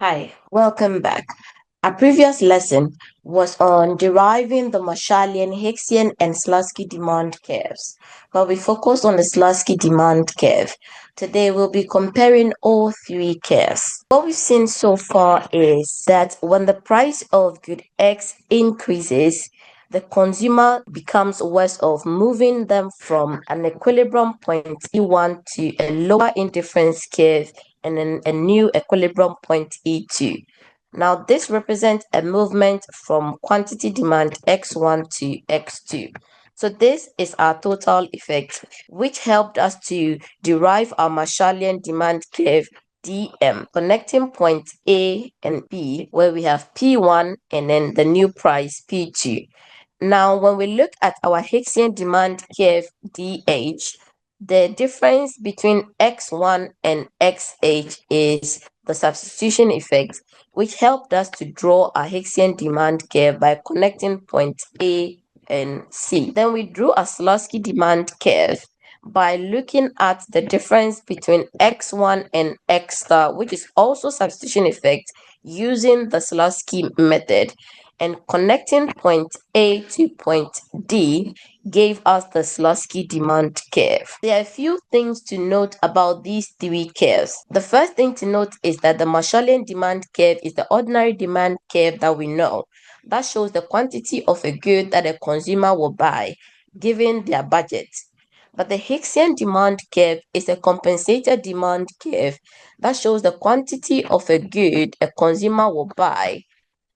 Hi, welcome back. Our previous lesson was on deriving the Marshallian, Hicksian, and Slutsky demand curves, but we focused on the Slutsky demand curve. Today we'll be comparing all three curves. What we've seen so far is that when the price of good X increases, the consumer becomes worse off, moving them from an equilibrium point E1 to a lower indifference curve and then a new equilibrium point E2. Now, this represents a movement from quantity demand X1 to X2. So this is our total effect, which helped us to derive our Marshallian demand curve DM, connecting point A and B, where we have P1 and then the new price P2. Now, when we look at our Hicksian demand curve DH, the difference between X1 and XH is the substitution effect, which helped us to draw a Hicksian demand curve by connecting point A and C. Then we drew a Slutsky demand curve by looking at the difference between X1 and X star, which is also substitution effect using the Slutsky method, and connecting point A to point D gave us the Slutsky demand curve. There are a few things to note about these three curves. The first thing to note is that the Marshallian demand curve is the ordinary demand curve that we know. That shows the quantity of a good that a consumer will buy given their budget. But the Hicksian demand curve is a compensated demand curve that shows the quantity of a good a consumer will buy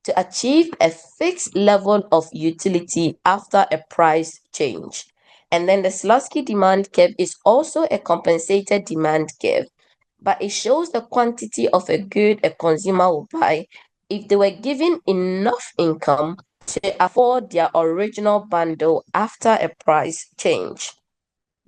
to achieve a fixed level of utility after a price change. And then the Slutsky demand curve is also a compensated demand curve, but it shows the quantity of a good a consumer will buy if they were given enough income to afford their original bundle after a price change.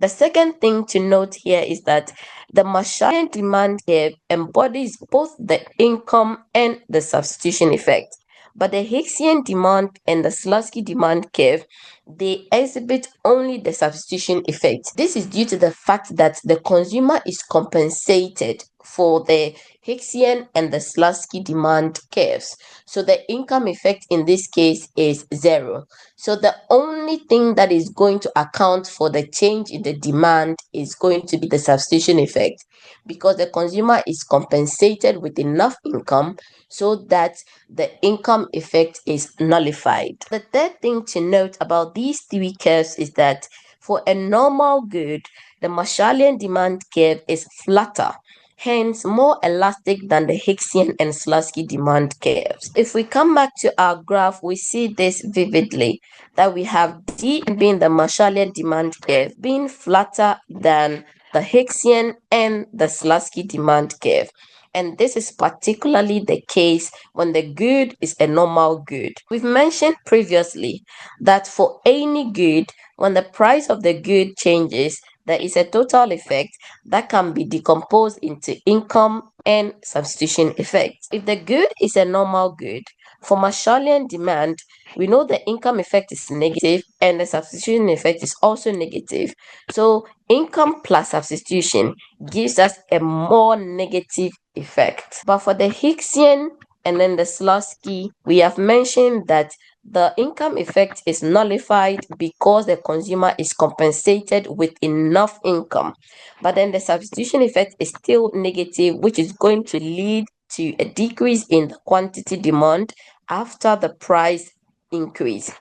The second thing to note here is that the Marshallian demand curve embodies both the income and the substitution effect. But the Hicksian demand and the Slutsky demand curve, they exhibit only the substitution effect. This is due to the fact that the consumer is compensated for the Hicksian and the Slutsky demand curves. So the income effect in this case is 0. So the only thing that is going to account for the change in the demand is going to be the substitution effect, because the consumer is compensated with enough income so that the income effect is nullified. The third thing to note about these three curves is that for a normal good, the Marshallian demand curve is flatter, hence more elastic than the Hicksian and Slutsky demand curves. If we come back to our graph, we see this vividly, that we have D being the Marshallian demand curve being flatter than the Hicksian and the Slutsky demand curve. And this is particularly the case when the good is a normal good. We've mentioned previously that for any good, when the price of the good changes, there is a total effect that can be decomposed into income and substitution effect. If the good is a normal good, for Marshallian demand, we know the income effect is negative and the substitution effect is also negative. So income plus substitution gives us a more negative effect. But for the Hicksian and then the Slutsky, we have mentioned that the income effect is nullified because the consumer is compensated with enough income. But then the substitution effect is still negative, which is going to lead to a decrease in the quantity demand after the price increase.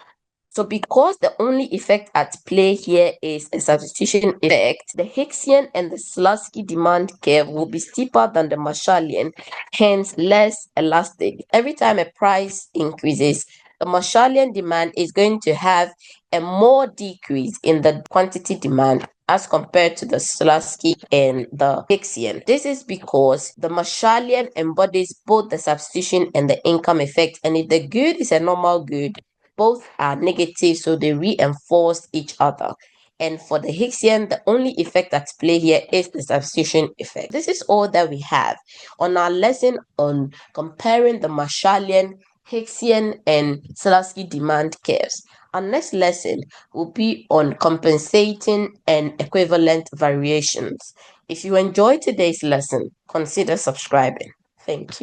So because the only effect at play here is a substitution effect, the Hicksian and the Slutsky demand curve will be steeper than the Marshallian, hence less elastic. Every time a price increases, the Marshallian demand is going to have a more decrease in the quantity demand as compared to the Slutsky and the Hicksian. This is because the Marshallian embodies both the substitution and the income effect, and if the good is a normal good, both are negative, so they reinforce each other. And for the Hicksian, the only effect at play here is the substitution effect. This is all that we have on our lesson on comparing the Marshallian, Hicksian, and Slutsky demand curves. Our next lesson will be on compensating and equivalent variations. If you enjoyed today's lesson, consider subscribing. Thank you.